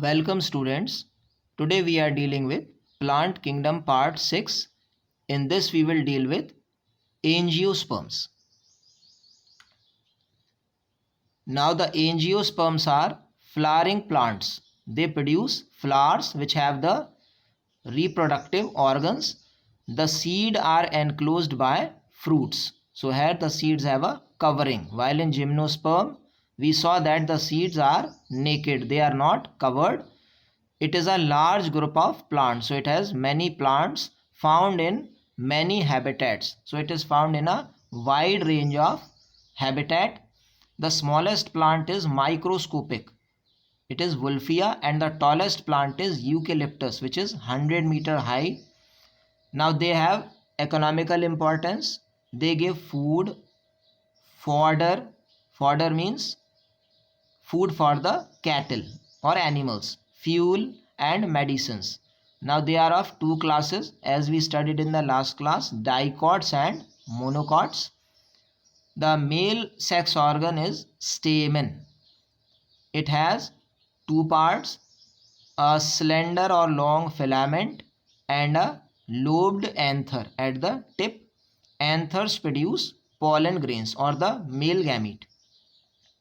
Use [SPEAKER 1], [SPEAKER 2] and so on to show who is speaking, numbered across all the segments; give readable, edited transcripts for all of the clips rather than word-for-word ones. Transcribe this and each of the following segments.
[SPEAKER 1] Welcome students. Today we are dealing with Plant Kingdom Part 6. In this we will deal with angiosperms. Now the angiosperms are flowering plants. They produce flowers which have the reproductive organs. The seed are enclosed by fruits. So here the seeds have a covering, while in gymnosperm we saw that the seeds are naked. They are not covered. It is a large group of plants, so it has many plants found in many habitats. So it is found in a wide range of habitat. The smallest plant is microscopic. It is Wolffia, and the tallest plant is Eucalyptus, which is 100-meter high. Now they have economical importance. They give food, fodder. Fodder means food for the cattle or animals, fuel and medicines. Now they are of two classes as we studied in the last class, dicots and monocots. The male sex organ is stamen. It has two parts, a slender or long filament and a lobed anther at the tip. Anthers produce pollen grains or the male gamete.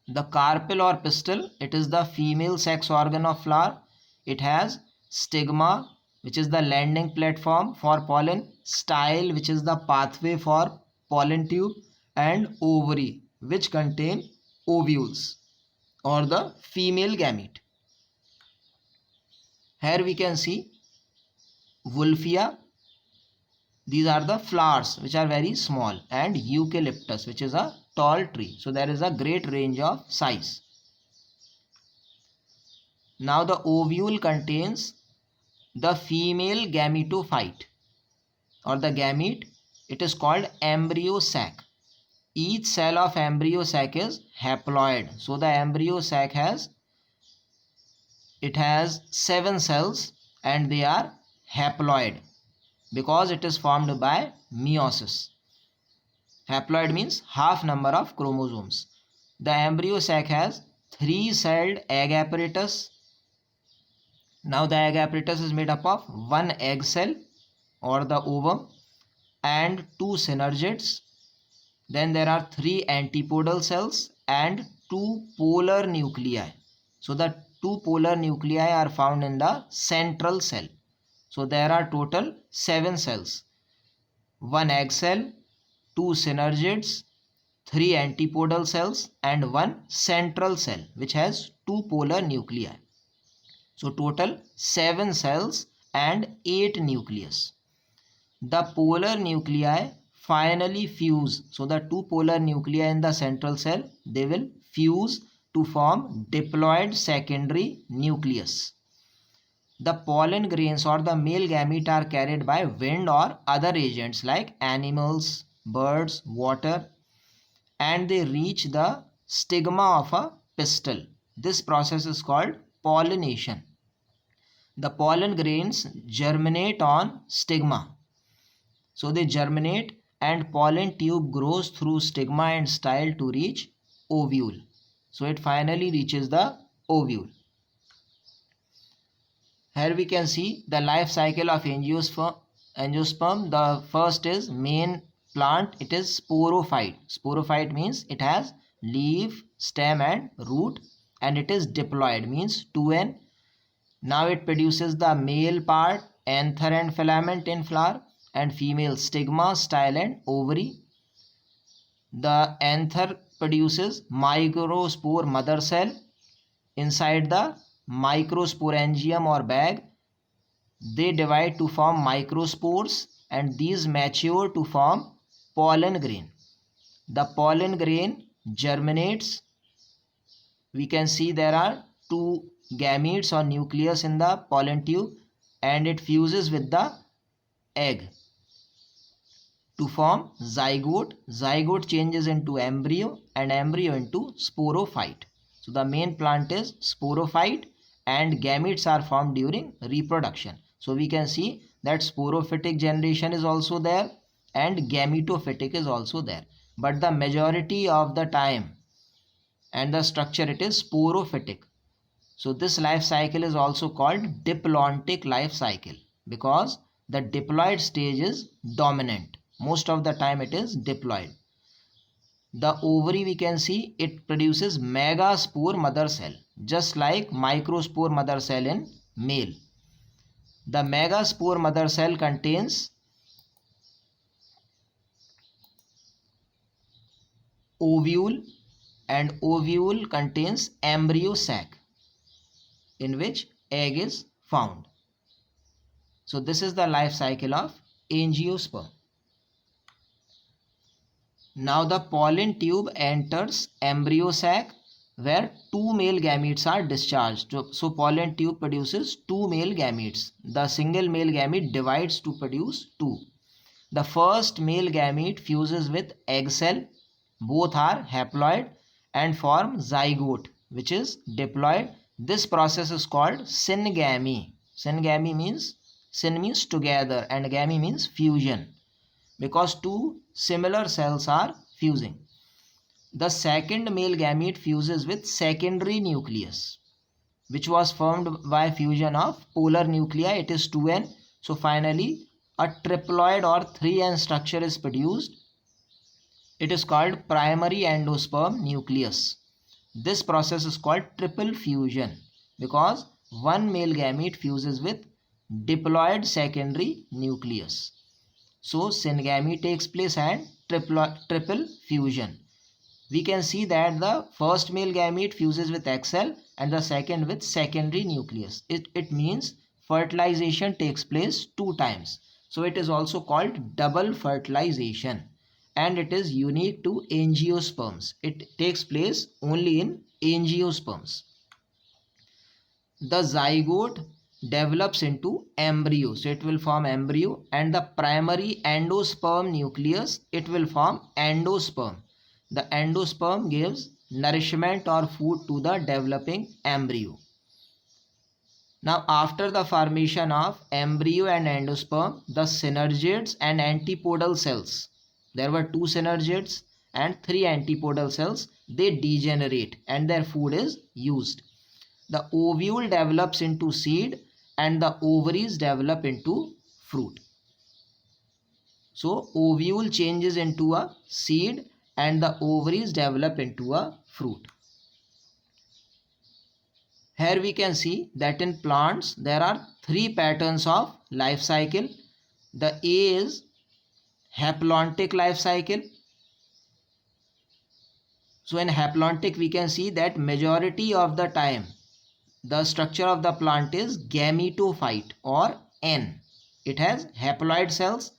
[SPEAKER 1] The carpel or pistil, it is the female sex organ of flower. It has stigma, which is the landing platform for pollen, style, which is the pathway for pollen tube, and ovary, which contain ovules or the female gamete. Here we can see Wolffia. These are the flowers which are very small, and Eucalyptus, which is a tall tree. So there is a great range of size. Now the ovule contains the female gametophyte or the gamete. It is called embryo sac. Each cell of embryo sac is haploid. So the embryo sac has 7 cells and they are haploid because it is formed by meiosis. Haploid means half number of chromosomes. The embryo sac has 3-celled egg apparatus. Now the egg apparatus is made up of 1 egg cell or the ovum and 2 synergids. Then there are 3 antipodal cells and 2 polar nuclei. So the 2 polar nuclei are found in the central cell. So there are total 7 cells. 1 egg cell, 2 synergids, 3 antipodal cells and 1 central cell which has 2 polar nuclei. So total 7 cells and 8 nucleus. The polar nuclei finally fuse. So the 2 polar nuclei in the central cell, they will fuse to form diploid secondary nucleus. The pollen grains or the male gamete are carried by wind or other agents like animals, birds, water, and they reach the stigma of a pistil. This process is called pollination. The pollen grains germinate on stigma. So they germinate and pollen tube grows through stigma and style to reach ovule. So it finally reaches the ovule. Here we can see the life cycle of angiosperm. The first is main plant. It is sporophyte. Sporophyte means it has leaf, stem and root, and it is diploid means 2n. Now it produces the male part, anther and filament in flower, and female stigma, style and ovary. The anther produces microspore mother cell. Inside the microsporangium or bag, they divide to form microspores and these mature to form pollen grain. The pollen grain germinates. We can see there are 2 gametes or nucleus in the pollen tube and it fuses with the egg to form zygote. Zygote changes into embryo and embryo into sporophyte. So the main plant is sporophyte and gametes are formed during reproduction. So we can see that sporophytic generation is also there and gametophytic is also there. But the majority of the time and the structure, it is sporophytic. So this life cycle is also called diplontic life cycle because the diploid stage is dominant. Most of the time it is diploid. The ovary, we can see it produces megaspore mother cell just like microspore mother cell in male. The megaspore mother cell contains ovule and ovule contains embryo sac in which egg is found. So this is the life cycle of angiosperm. Now the pollen tube enters embryo sac where two male gametes are discharged. So pollen tube produces two male gametes. The single male gamete divides to produce two. The first male gamete fuses with egg cell. Both are haploid and form zygote, which is diploid. This process is called syngamy. Syngamy means, syn means together and gamy means fusion, because two similar cells are fusing. The second male gamete fuses with secondary nucleus, which was formed by fusion of polar nuclei. It is 2n. So finally a triploid or 3n structure is produced. It is called primary endosperm nucleus. This process is called triple fusion because one male gamete fuses with diploid secondary nucleus. So syngamy takes place and triple fusion. We can see that the first male gamete fuses with egg cell and the second with secondary nucleus. It means fertilization takes place two times. So it is also called double fertilization and it is unique to angiosperms. It takes place only in angiosperms. The zygote develops into embryo, so it will form embryo, and the primary endosperm nucleus, it will form endosperm. The endosperm gives nourishment or food to the developing embryo. Now after the formation of embryo and endosperm, the synergids and antipodal cells, there were two synergids and three antipodal cells, they degenerate and their food is used. The ovule develops into seed and the ovaries develop into fruit. So ovule changes into a seed and the ovaries develop into a fruit. Here we can see that in plants there are three patterns of life cycle. The A is haplontic life cycle. So in haplontic we can see that majority of the time the structure of the plant is gametophyte or N. It has haploid cells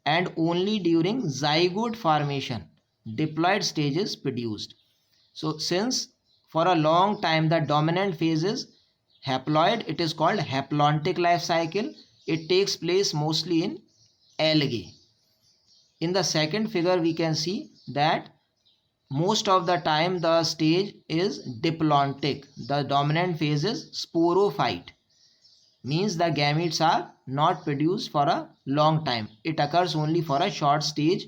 [SPEAKER 1] and only during zygote formation diploid stage is produced. So since for a long time the dominant phase is haploid, it is called haplontic life cycle. It takes place mostly in algae. In the second figure we can see that most of the time the stage is diplontic. The dominant phase is sporophyte, means the gametes are not produced for a long time. It occurs only for a short stage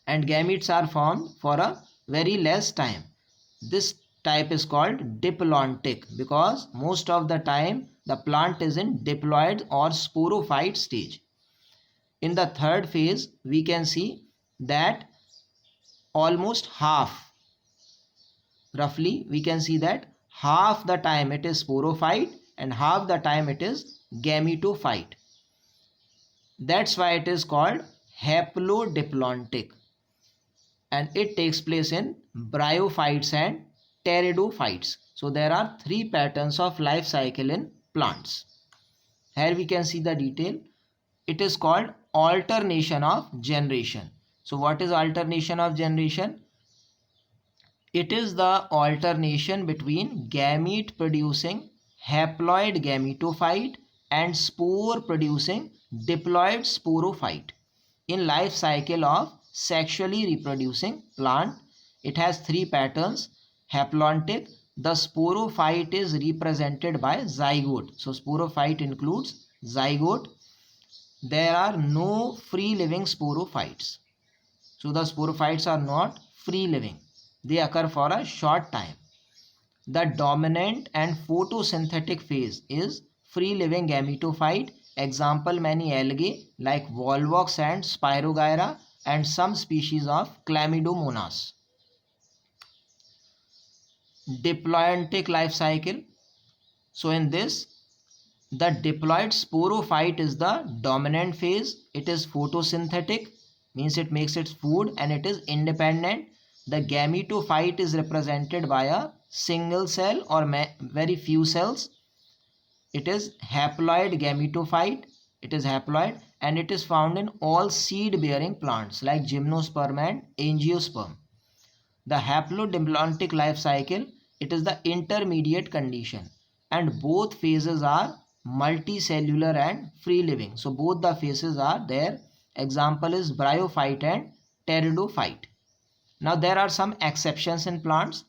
[SPEAKER 1] and gametes are formed for a very less time. This type is called diplontic because most of the time the plant is in diploid or sporophyte stage. In the third phase we can see that almost half, roughly we can see that half the time it is sporophyte and half the time it is gametophyte. That's why it is called haplodiplontic and it takes place in bryophytes and pteridophytes. So there are three patterns of life cycle in plants. Here we can see the detail. It is called alternation of generation. So what is alternation of generation? It is the alternation between gamete producing haploid gametophyte and spore producing diploid sporophyte. In life cycle of sexually reproducing plant, it has three patterns. Haplontic, the sporophyte is represented by zygote. So sporophyte includes zygote. There are no free living sporophytes. So the sporophytes are not free living. They occur for a short time. The dominant and photosynthetic phase is free-living gametophyte. Example, many algae like Volvox and Spirogyra and some species of Chlamydomonas. Diploitic life cycle. So in this, the diploid sporophyte is the dominant phase. It is photosynthetic, means it makes its food, and it is independent. The gametophyte is represented by a single cell or very few cells. It is haploid gametophyte. It is haploid and it is found in all seed bearing plants like gymnosperm and angiosperm. The haplodiplontic life cycle, it is the intermediate condition, and both phases are multicellular and free living. So both the phases are there. Example is bryophyte and pteridophyte. Now there are some exceptions in plants.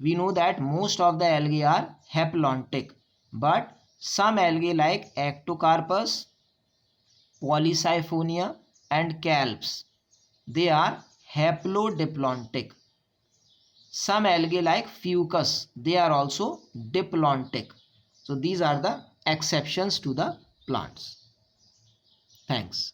[SPEAKER 1] We know that most of the algae are haplontic, but some algae like Ectocarpus, Polysiphonia and Calps, they are haplodiplontic. Some algae like Fucus, they are also diplontic. So these are the exceptions to the plants. Thanks.